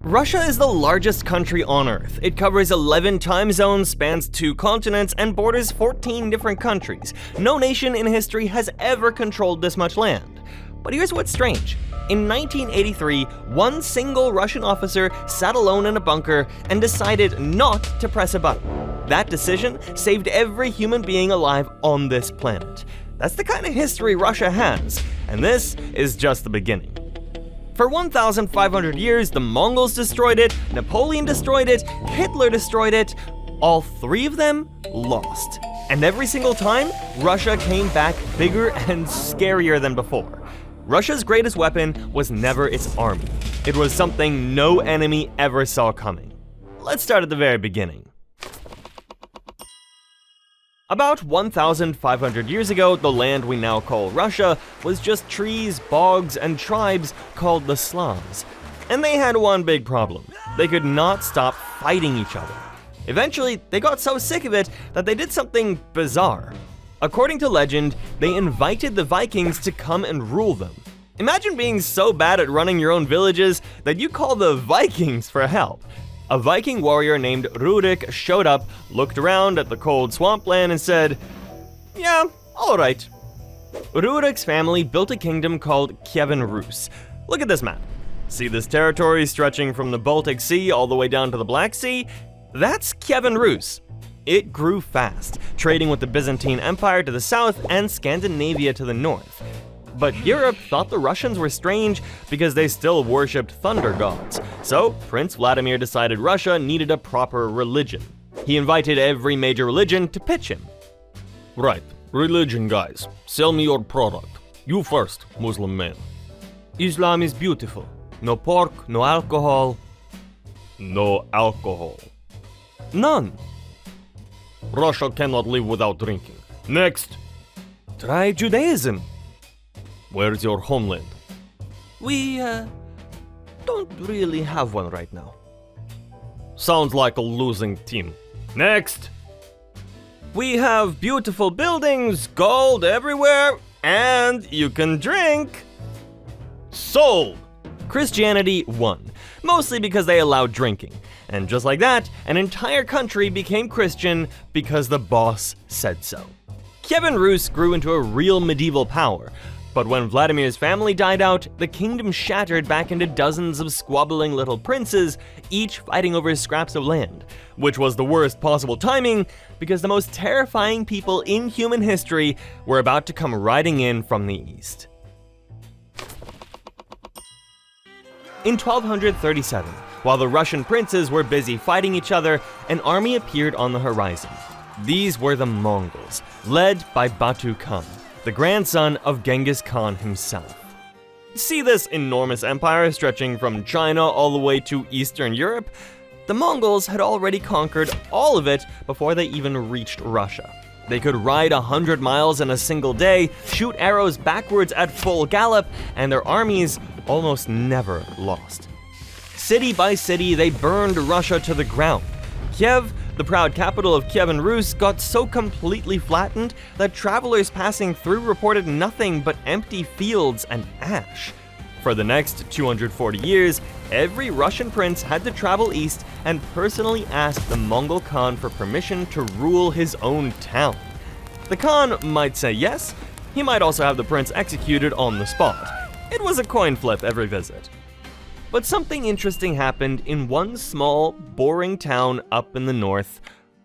Russia is the largest country on Earth. It covers 11 time zones, spans 2 continents, and borders 14 different countries. No nation in history has ever controlled this much land. But here's what's strange. In 1983, one single Russian officer sat alone in a bunker and decided not to press a button. That decision saved every human being alive on this planet. That's the kind of history Russia has, and this is just the beginning. For 1,500 years, the Mongols destroyed it, Napoleon destroyed it, Hitler destroyed it. All 3 of them lost. And every single time, Russia came back bigger and scarier than before. Russia's greatest weapon was never its army. It was something no enemy ever saw coming. Let's start at the very beginning. About 1,500 years ago, the land we now call Russia was just trees, bogs, and tribes called the Slavs. And they had one big problem. They could not stop fighting each other. Eventually, they got so sick of it that they did something bizarre. According to legend, they invited the Vikings to come and rule them. Imagine being so bad at running your own villages that you call the Vikings for help. A Viking warrior named Rurik showed up, looked around at the cold swampland and said, "Yeah, all right." Rurik's family built a kingdom called Kievan Rus. Look at this map. See this territory stretching from the Baltic Sea all the way down to the Black Sea? That's Kievan Rus. It grew fast, trading with the Byzantine Empire to the south and Scandinavia to the north. But Europe thought the Russians were strange because they still worshipped thunder gods. So Prince Vladimir decided Russia needed a proper religion. He invited every major religion to pitch him. Right, religion guys, sell me your product. You first, Muslim man. Islam is beautiful. No pork, no alcohol. No alcohol. None. Russia cannot live without drinking. Next. Try Judaism. Where's your homeland? We, don't really have one right now. Sounds like a losing team. Next! We have beautiful buildings, gold everywhere, and you can drink. Sold! Christianity won, mostly because they allowed drinking. And just like that, an entire country became Christian because the boss said so. Kievan Rus grew into a real medieval power. But when Vladimir's family died out, the kingdom shattered back into dozens of squabbling little princes, each fighting over scraps of land, which was the worst possible timing because the most terrifying people in human history were about to come riding in from the east. In 1237, while the Russian princes were busy fighting each other, an army appeared on the horizon. These were the Mongols, led by Batu Khan, the grandson of Genghis Khan himself. See this enormous empire stretching from China all the way to Eastern Europe? The Mongols had already conquered all of it before they even reached Russia. They could ride 100 miles in a single day, shoot arrows backwards at full gallop, and their armies almost never lost. City by city, they burned Russia to the ground. Kiev, the proud capital of Kievan Rus, got so completely flattened that travelers passing through reported nothing but empty fields and ash. For the next 240 years, every Russian prince had to travel east and personally ask the Mongol Khan for permission to rule his own town. The Khan might say yes, he might also have the prince executed on the spot. It was a coin flip every visit. But something interesting happened in one small, boring town up in the north,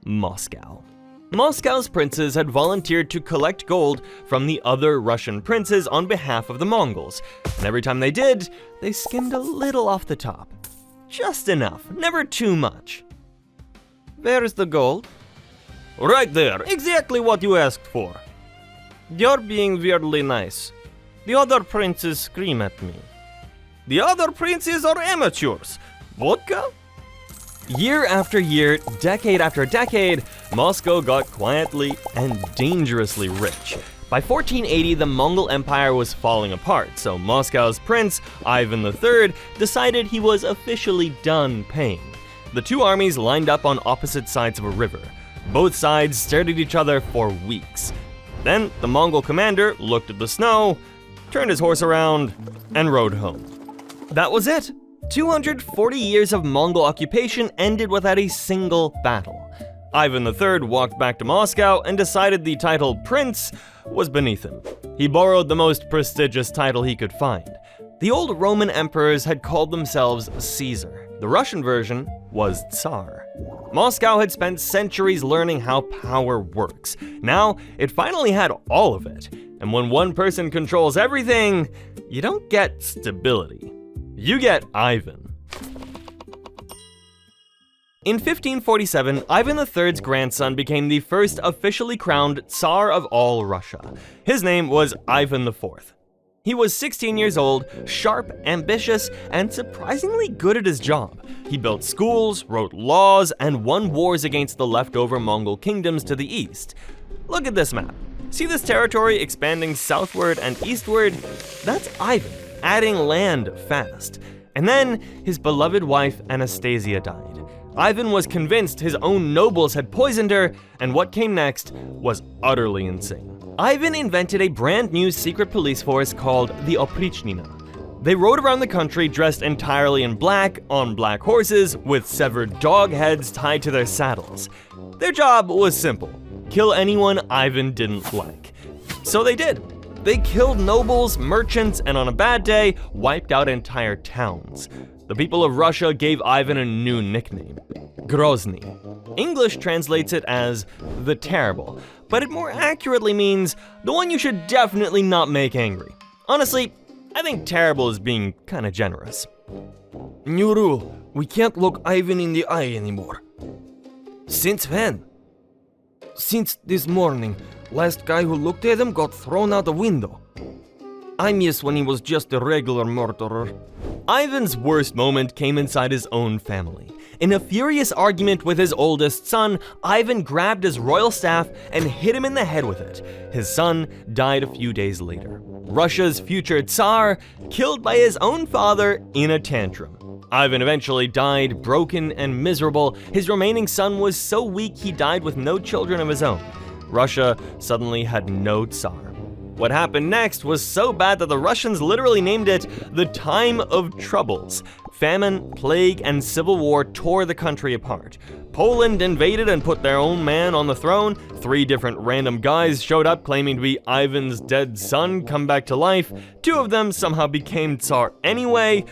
Moscow. Moscow's princes had volunteered to collect gold from the other Russian princes on behalf of the Mongols, and every time they did, they skimmed a little off the top. Just enough, never too much. Where's the gold? Right there, exactly what you asked for. You're being weirdly nice. The other princes scream at me. The other princes are amateurs. Vodka? Year after year, decade after decade, Moscow got quietly and dangerously rich. By 1480, the Mongol Empire was falling apart, so Moscow's prince, Ivan III, decided he was officially done paying. The two armies lined up on opposite sides of a river. Both sides stared at each other for weeks. Then the Mongol commander looked at the snow, turned his horse around, and rode home. That was it. 240 years of Mongol occupation ended without a single battle. Ivan III walked back to Moscow and decided the title Prince was beneath him. He borrowed the most prestigious title he could find. The old Roman emperors had called themselves Caesar. The Russian version was Tsar. Moscow had spent centuries learning how power works. Now, it finally had all of it. And when one person controls everything, you don't get stability. You get Ivan. In 1547, Ivan III's grandson became the first officially crowned Tsar of all Russia. His name was Ivan IV. He was 16 years old, sharp, ambitious, and surprisingly good at his job. He built schools, wrote laws, and won wars against the leftover Mongol kingdoms to the east. Look at this map. See this territory expanding southward and eastward? That's Ivan, adding land fast. And then his beloved wife Anastasia died. Ivan was convinced his own nobles had poisoned her, and what came next was utterly insane. Ivan invented a brand new secret police force called the Oprichnina. They rode around the country dressed entirely in black, on black horses, with severed dog heads tied to their saddles. Their job was simple: kill anyone Ivan didn't like. So they did. They killed nobles, merchants, and on a bad day, wiped out entire towns. The people of Russia gave Ivan a new nickname: Grozny. English translates it as the Terrible, but it more accurately means the one you should definitely not make angry. Honestly, I think terrible is being kinda generous. New rule: we can't look Ivan in the eye anymore. Since when? Since this morning. Last guy who looked at him got thrown out the window. I miss when he was just a regular murderer. Ivan's worst moment came inside his own family. In a furious argument with his oldest son, Ivan grabbed his royal staff and hit him in the head with it. His son died a few days later. Russia's future Tsar, killed by his own father in a tantrum. Ivan eventually died, broken and miserable. His remaining son was so weak he died with no children of his own. Russia suddenly had no Tsar. What happened next was so bad that the Russians literally named it the Time of Troubles. Famine, plague, and civil war tore the country apart. Poland invaded and put their own man on the throne. 3 different random guys showed up claiming to be Ivan's dead son come back to life. 2 of them somehow became Tsar anyway.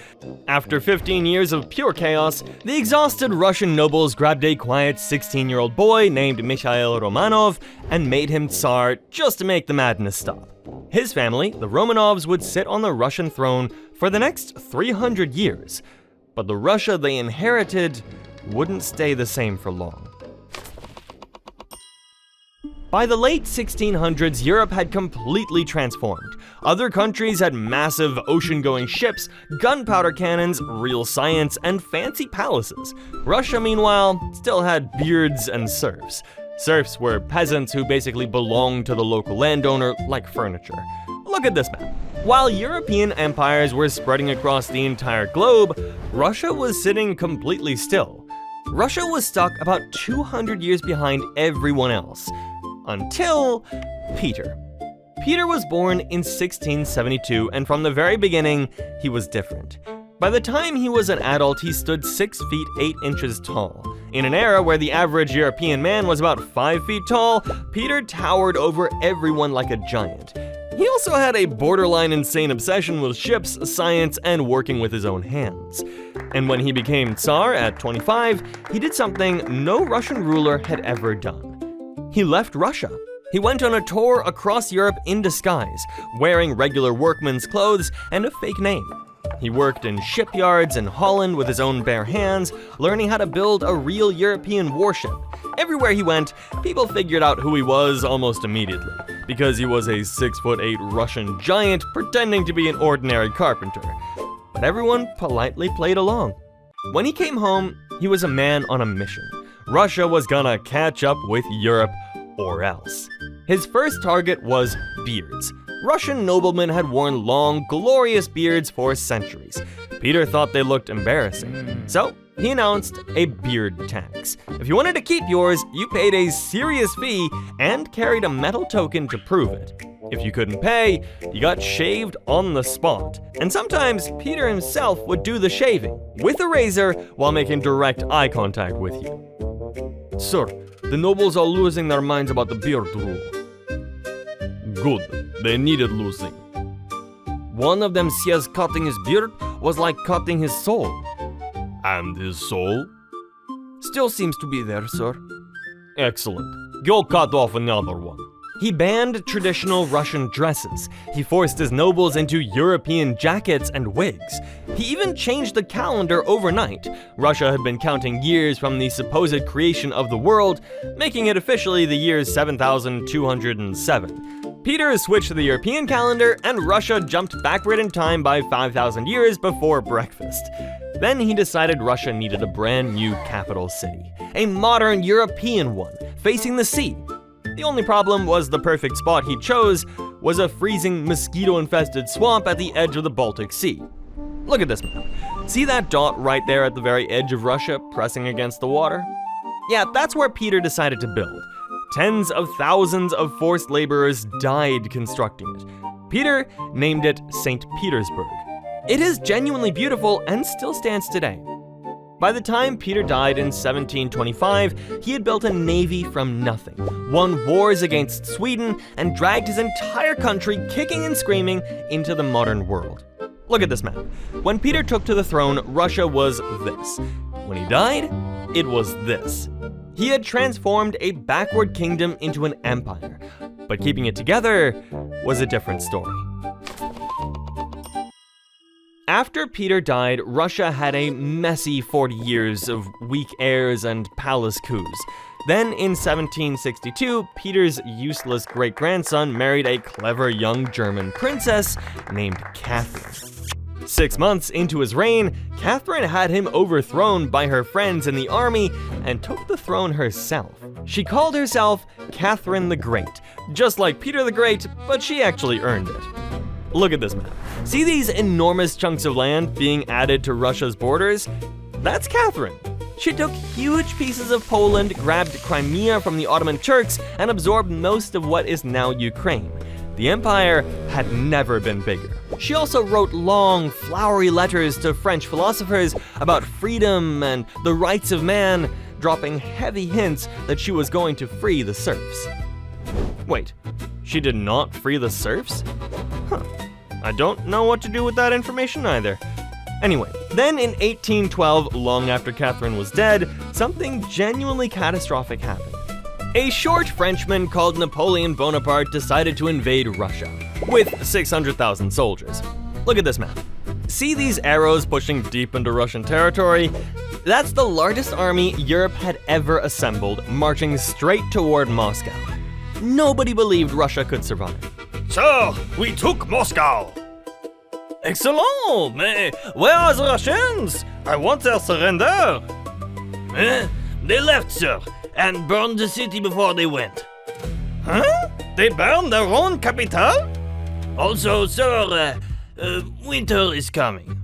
After 15 years of pure chaos, the exhausted Russian nobles grabbed a quiet 16-year-old boy named Mikhail Romanov and made him Tsar just to make the madness stop. His family, the Romanovs, would sit on the Russian throne for the next 300 years. But the Russia they inherited wouldn't stay the same for long. By the late 1600s, Europe had completely transformed. Other countries had massive ocean-going ships, gunpowder cannons, real science, and fancy palaces. Russia, meanwhile, still had beards and serfs. Serfs were peasants who basically belonged to the local landowner like furniture. Look at this map. While European empires were spreading across the entire globe, Russia was sitting completely still. Russia was stuck about 200 years behind everyone else. Until Peter. Peter was born in 1672, and from the very beginning, he was different. By the time he was an adult, he stood 6 feet 8 inches tall. In an era where the average European man was about 5 feet tall, Peter towered over everyone like a giant. He also had a borderline insane obsession with ships, science, and working with his own hands. And when he became Tsar at 25, he did something no Russian ruler had ever done. He left Russia. He went on a tour across Europe in disguise, wearing regular workman's clothes and a fake name. He worked in shipyards in Holland with his own bare hands, learning how to build a real European warship. Everywhere he went, people figured out who he was almost immediately, because he was a 6'8" Russian giant pretending to be an ordinary carpenter. But everyone politely played along. When he came home, he was a man on a mission. Russia was gonna catch up with Europe, or else. His first target was beards. Russian noblemen had worn long, glorious beards for centuries. Peter thought they looked embarrassing, so he announced a beard tax. If you wanted to keep yours, you paid a serious fee and carried a metal token to prove it. If you couldn't pay, you got shaved on the spot. And sometimes Peter himself would do the shaving, with a razor, while making direct eye contact with you. Sir, the nobles are losing their minds about the beard rule. Good, they needed losing. One of them says cutting his beard was like cutting his soul. And his soul? Still seems to be there, sir. Excellent. Go cut off another one. He banned traditional Russian dresses. He forced his nobles into European jackets and wigs. He even changed the calendar overnight. Russia had been counting years from the supposed creation of the world, making it officially the year 7207. Peter switched to the European calendar, and Russia jumped backward in time by 5,000 years before breakfast. Then he decided Russia needed a brand new capital city, a modern European one, facing the sea. The only problem was the perfect spot he chose was a freezing, mosquito-infested swamp at the edge of the Baltic Sea. Look at this map. See that dot right there at the very edge of Russia, pressing against the water? Yeah, that's where Peter decided to build. Tens of thousands of forced laborers died constructing it. Peter named it St. Petersburg. It is genuinely beautiful and still stands today. By the time Peter died in 1725, he had built a navy from nothing, won wars against Sweden, and dragged his entire country kicking and screaming into the modern world. Look at this map. When Peter took to the throne, Russia was this. When he died, it was this. He had transformed a backward kingdom into an empire, but keeping it together was a different story. After Peter died, Russia had a messy 40 years of weak heirs and palace coups. Then in 1762, Peter's useless great-grandson married a clever young German princess named Catherine. 6 months into his reign, Catherine had him overthrown by her friends in the army and took the throne herself. She called herself Catherine the Great, just like Peter the Great, but she actually earned it. Look at this map. See these enormous chunks of land being added to Russia's borders? That's Catherine. She took huge pieces of Poland, grabbed Crimea from the Ottoman Turks, and absorbed most of what is now Ukraine. The empire had never been bigger. She also wrote long, flowery letters to French philosophers about freedom and the rights of man, dropping heavy hints that she was going to free the serfs. Wait, she did not free the serfs? Huh. I don't know what to do with that information either. Anyway, then in 1812, long after Catherine was dead, something genuinely catastrophic happened. A short Frenchman called Napoleon Bonaparte decided to invade Russia, with 600,000 soldiers. Look at this map. See these arrows pushing deep into Russian territory? That's the largest army Europe had ever assembled, marching straight toward Moscow. Nobody believed Russia could survive. Sir, we took Moscow! Excellent! Mais where are the Russians? I want their surrender! They left, sir, and burned the city before they went. Huh? They burned their own capital? Also, sir, winter is coming.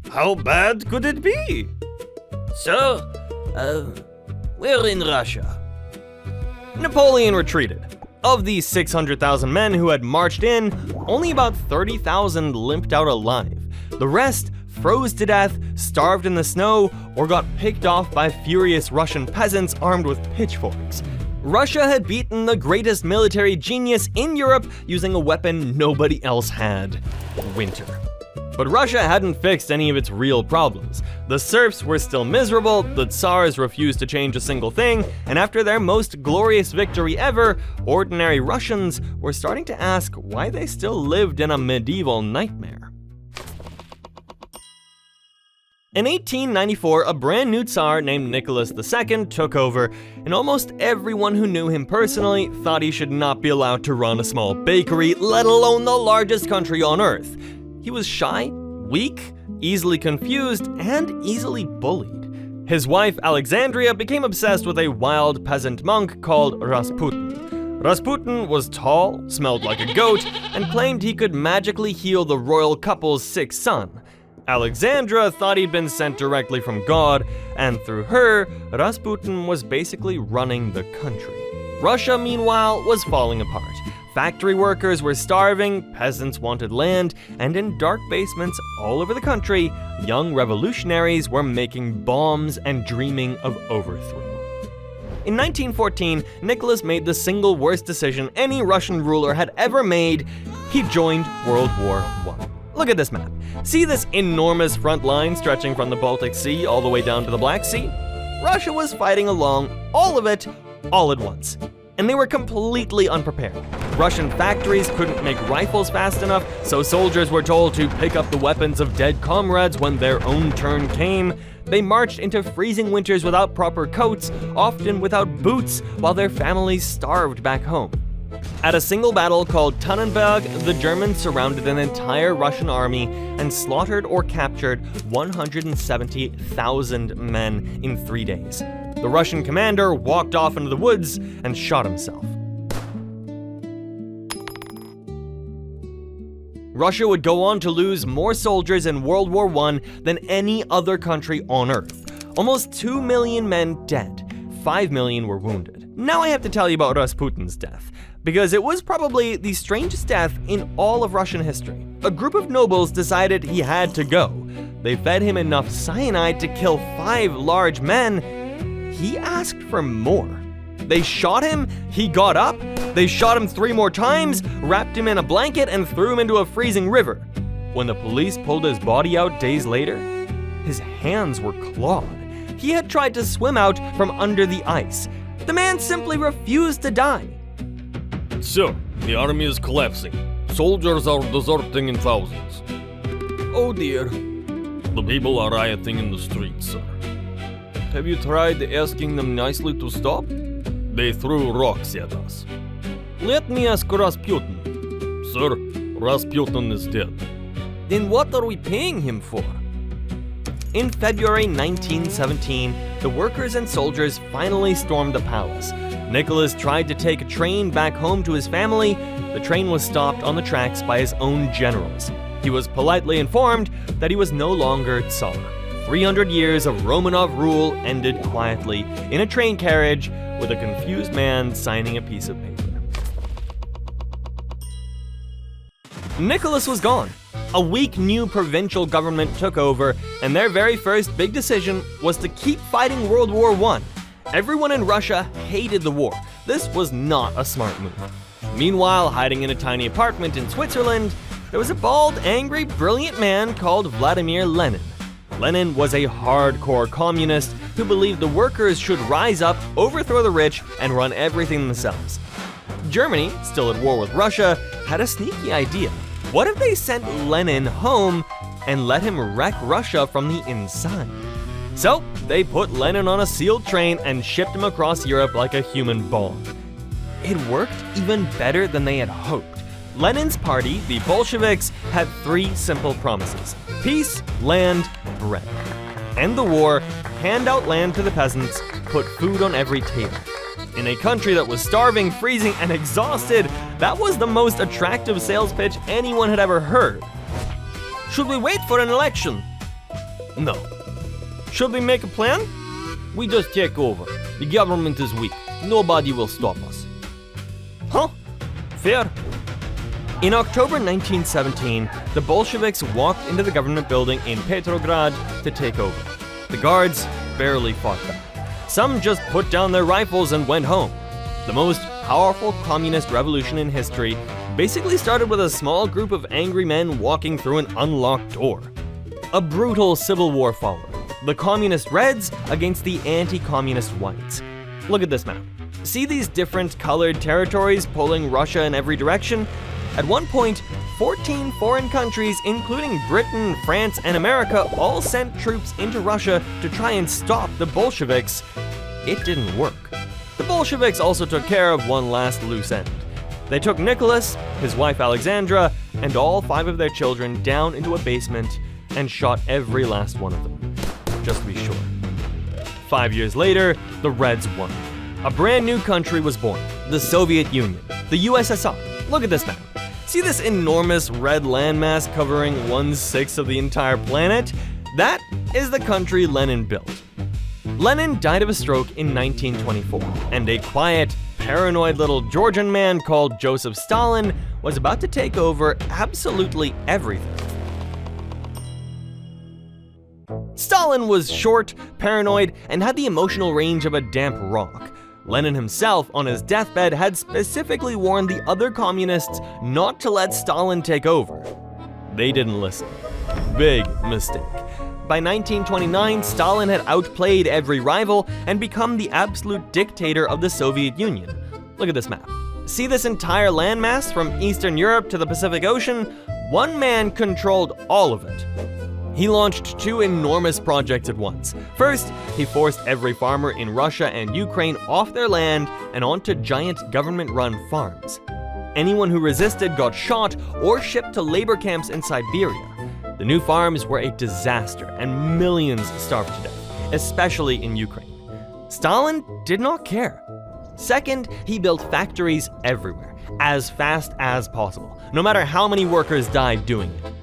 How bad could it be? Sir, we're in Russia. Napoleon retreated. Of these 600,000 men who had marched in, only about 30,000 limped out alive. The rest froze to death, starved in the snow, or got picked off by furious Russian peasants armed with pitchforks. Russia had beaten the greatest military genius in Europe using a weapon nobody else had: winter. But Russia hadn't fixed any of its real problems. The serfs were still miserable, the tsars refused to change a single thing, and after their most glorious victory ever, ordinary Russians were starting to ask why they still lived in a medieval nightmare. In 1894, a brand new Tsar named Nicholas II took over, and almost everyone who knew him personally thought he should not be allowed to run a small bakery, let alone the largest country on earth. He was shy, weak, easily confused, and easily bullied. His wife, Alexandria, became obsessed with a wild peasant monk called Rasputin. Rasputin was tall, smelled like a goat, and claimed he could magically heal the royal couple's sick son. Alexandra thought he'd been sent directly from God, and through her, Rasputin was basically running the country. Russia, meanwhile, was falling apart. Factory workers were starving, peasants wanted land, and in dark basements all over the country, young revolutionaries were making bombs and dreaming of overthrow. In 1914, Nicholas made the single worst decision any Russian ruler had ever made. He joined World War I. Look at this map. See this enormous front line stretching from the Baltic Sea all the way down to the Black Sea? Russia was fighting along all of it, all at once. And they were completely unprepared. Russian factories couldn't make rifles fast enough, so soldiers were told to pick up the weapons of dead comrades when their own turn came. They marched into freezing winters without proper coats, often without boots, while their families starved back home. At a single battle called Tannenberg, the Germans surrounded an entire Russian army and slaughtered or captured 170,000 men in 3 days. The Russian commander walked off into the woods and shot himself. Russia would go on to lose more soldiers in World War I than any other country on Earth. Almost 2 million men dead, 5 million were wounded. Now I have to tell you about Rasputin's death, because it was probably the strangest death in all of Russian history. A group of nobles decided he had to go. They fed him enough cyanide to kill 5 large men. He asked for more. They shot him, he got up, they shot him 3 more times, wrapped him in a blanket, and threw him into a freezing river. When the police pulled his body out days later, his hands were clawed. He had tried to swim out from under the ice. The man simply refused to die. Sir, the army is collapsing. Soldiers are deserting in thousands. Oh dear. The people are rioting in the streets, sir. Have you tried asking them nicely to stop? They threw rocks at us. Let me ask Rasputin. Sir, Rasputin is dead. Then what are we paying him for? In February 1917, the workers and soldiers finally stormed the palace. Nicholas tried to take a train back home to his family. The train was stopped on the tracks by his own generals. He was politely informed that he was no longer Tsar. 300 years of Romanov rule ended quietly in a train carriage with a confused man signing a piece of paper. Nicholas was gone. A weak new provincial government took over, and their very first big decision was to keep fighting World War I. Everyone in Russia hated the war. This was not a smart move. Meanwhile, hiding in a tiny apartment in Switzerland, there was a bald, angry, brilliant man called Vladimir Lenin. Lenin was a hardcore communist who believed the workers should rise up, overthrow the rich, and run everything themselves. Germany, still at war with Russia, had a sneaky idea. What if they sent Lenin home and let him wreck Russia from the inside? So, they put Lenin on a sealed train and shipped him across Europe like a human bomb. It worked even better than they had hoped. Lenin's party, the Bolsheviks, had 3 simple promises: peace, land, bread. End the war, hand out land to the peasants, put food on every table. In a country that was starving, freezing, and exhausted, that was the most attractive sales pitch anyone had ever heard. Should we wait for an election? No. Should we make a plan? We just take over. The government is weak. Nobody will stop us. Huh? Fair. In October 1917, the Bolsheviks walked into the government building in Petrograd to take over. The guards barely fought back. Some just put down their rifles and went home. The most powerful communist revolution in history basically started with a small group of angry men walking through an unlocked door. A brutal civil war followed. The communist Reds against the anti-communist Whites. Look at this map. See these different colored territories pulling Russia in every direction? At one point, 14 foreign countries, including Britain, France, and America, all sent troops into Russia to try and stop the Bolsheviks. It didn't work. The Bolsheviks also took care of one last loose end. They took Nicholas, his wife Alexandra, and all 5 of their children down into a basement and shot every last one of them. Just to be sure. 5 years later, the Reds won. A brand new country was born, the Soviet Union, the USSR. Look at this map. See this enormous red landmass covering 1/6 of the entire planet? That is the country Lenin built. Lenin died of a stroke in 1924, and a quiet, paranoid little Georgian man called Joseph Stalin was about to take over absolutely everything. Stalin was short, paranoid, and had the emotional range of a damp rock. Lenin himself, on his deathbed, had specifically warned the other communists not to let Stalin take over. They didn't listen. Big mistake. By 1929, Stalin had outplayed every rival and become the absolute dictator of the Soviet Union. Look at this map. See this entire landmass from Eastern Europe to the Pacific Ocean? One man controlled all of it. He launched two enormous projects at once. First, he forced every farmer in Russia and Ukraine off their land and onto giant government-run farms. Anyone who resisted got shot or shipped to labor camps in Siberia. The new farms were a disaster and millions starved to death, especially in Ukraine. Stalin did not care. Second, he built factories everywhere, as fast as possible, no matter how many workers died doing it.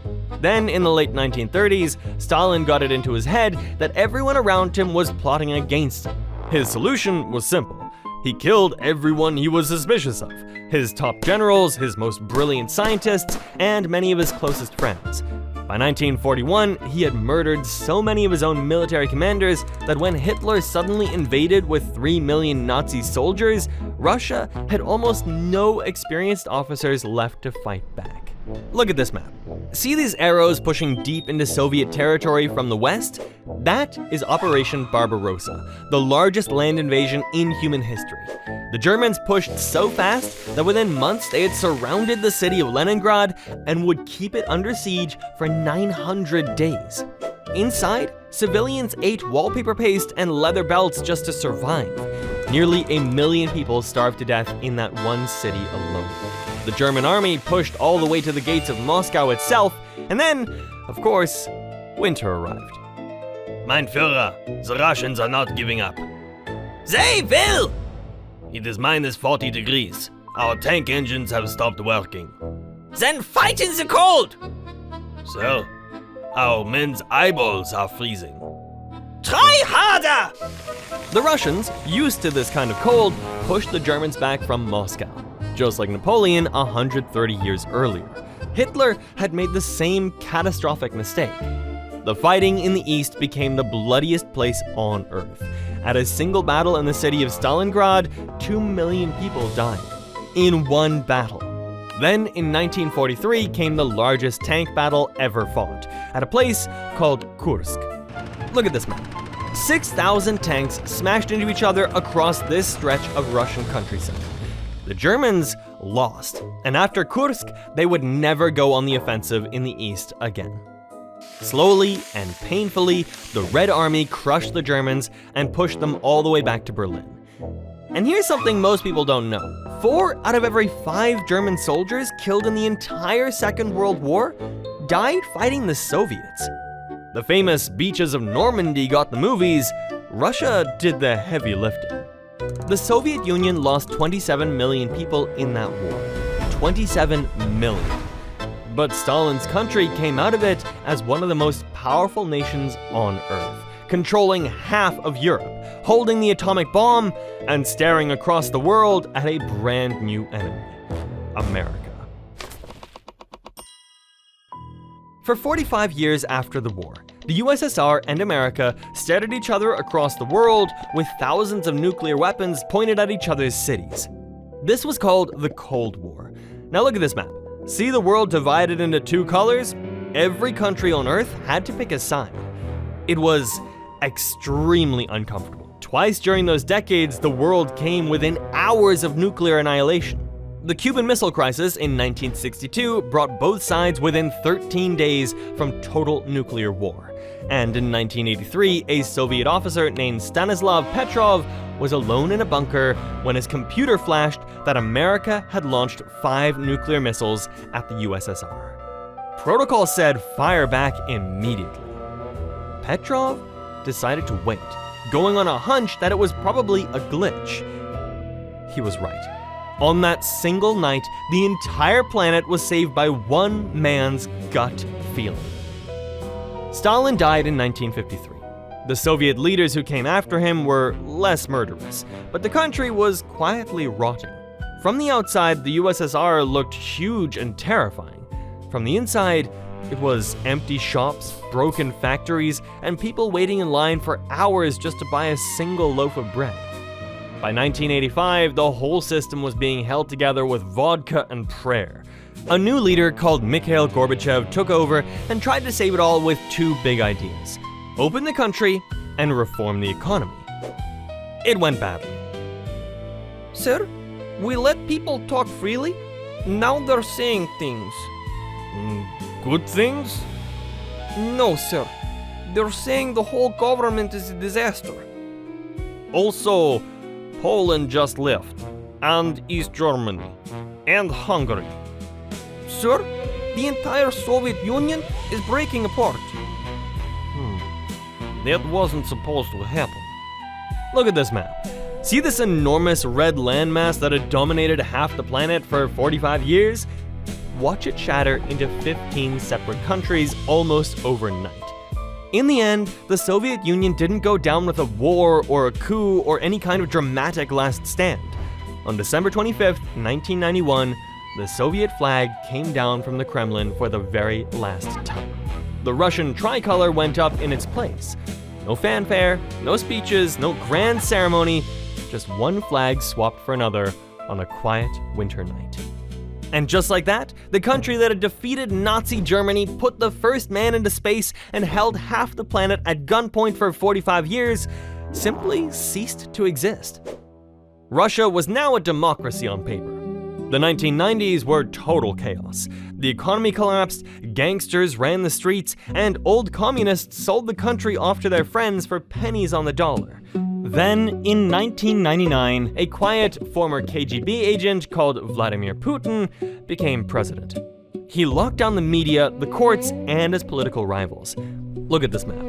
Then, in the late 1930s, Stalin got it into his head that everyone around him was plotting against him. His solution was simple. He killed everyone he was suspicious of: his top generals, his most brilliant scientists, and many of his closest friends. By 1941, he had murdered so many of his own military commanders that when Hitler suddenly invaded with 3 million Nazi soldiers, Russia had almost no experienced officers left to fight back. Look at this map. See these arrows pushing deep into Soviet territory from the west? That is Operation Barbarossa, the largest land invasion in human history. The Germans pushed so fast that within months they had surrounded the city of Leningrad and would keep it under siege for 900 days. Inside, civilians ate wallpaper paste and leather belts just to survive. Nearly 1 million people starved to death in that one city alone. The German army pushed all the way to the gates of Moscow itself, and then, of course, winter arrived. Mein Führer, the Russians are not giving up. They will! It is -40 degrees. Our tank engines have stopped working. Then fight in the cold! Sir, our men's eyeballs are freezing. Try harder! The Russians, used to this kind of cold, pushed the Germans back from Moscow. Just like Napoleon 130 years earlier, Hitler had made the same catastrophic mistake. The fighting in the east became the bloodiest place on earth. At a single battle in the city of Stalingrad, 2 million people died. In one battle. Then, in 1943, came the largest tank battle ever fought, at a place called Kursk. Look at this map. 6,000 tanks smashed into each other across this stretch of Russian countryside. The Germans lost, and after Kursk, they would never go on the offensive in the east again. Slowly and painfully, the Red Army crushed the Germans and pushed them all the way back to Berlin. And here's something most people don't know. 4 out of every 5 German soldiers killed in the entire Second World War died fighting the Soviets. The famous beaches of Normandy got the movies. Russia did the heavy lifting. The Soviet Union lost 27 million people in that war. 27 million. But Stalin's country came out of it as one of the most powerful nations on Earth, controlling half of Europe, holding the atomic bomb, and staring across the world at a brand new enemy: America. For 45 years after the war, the USSR and America stared at each other across the world with thousands of nuclear weapons pointed at each other's cities. This was called the Cold War. Now look at this map. See the world divided into 2 colors? Every country on Earth had to pick a side. It was extremely uncomfortable. Twice during those decades, the world came within hours of nuclear annihilation. The Cuban Missile Crisis in 1962 brought both sides within 13 days from total nuclear war. And in 1983, a Soviet officer named Stanislav Petrov was alone in a bunker when his computer flashed that America had launched 5 nuclear missiles at the USSR. Protocol said fire back immediately. Petrov decided to wait, going on a hunch that it was probably a glitch. He was right. On that single night, the entire planet was saved by one man's gut feeling. Stalin died in 1953. The Soviet leaders who came after him were less murderous, but the country was quietly rotting. From the outside, the USSR looked huge and terrifying. From the inside, it was empty shops, broken factories, and people waiting in line for hours just to buy a single loaf of bread. By 1985, the whole system was being held together with vodka and prayer. A new leader called Mikhail Gorbachev took over and tried to save it all with two big ideas: open the country and reform the economy. It went badly. Sir, we let people talk freely. Now they're saying things. Good things? No, sir. They're saying the whole government is a disaster. Also, Poland just left, and East Germany, and Hungary. Sir, the entire Soviet Union is breaking apart. That wasn't supposed to happen. Look at this map. See this enormous red landmass that had dominated half the planet for 45 years? Watch it shatter into 15 separate countries almost overnight. In the end, the Soviet Union didn't go down with a war or a coup or any kind of dramatic last stand. On December 25th, 1991, the Soviet flag came down from the Kremlin for the very last time. The Russian tricolor went up in its place. No fanfare, no speeches, no grand ceremony, just one flag swapped for another on a quiet winter night. And just like that, the country that had defeated Nazi Germany, put the first man into space, and held half the planet at gunpoint for 45 years, simply ceased to exist. Russia was now a democracy on paper. The 1990s were total chaos. The economy collapsed, gangsters ran the streets, and old communists sold the country off to their friends for pennies on the dollar. Then, in 1999, a quiet former KGB agent called Vladimir Putin became president. He locked down the media, the courts, and his political rivals. Look at this map.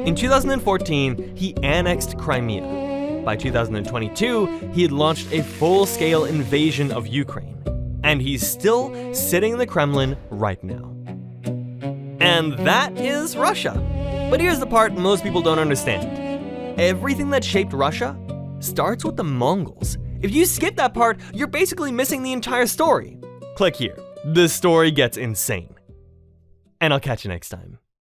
In 2014, he annexed Crimea. By 2022, he had launched a full-scale invasion of Ukraine. And he's still sitting in the Kremlin right now. And that is Russia. But here's the part most people don't understand. Everything that shaped Russia starts with the Mongols. If you skip that part, you're basically missing the entire story. Click here. This story gets insane. And I'll catch you next time.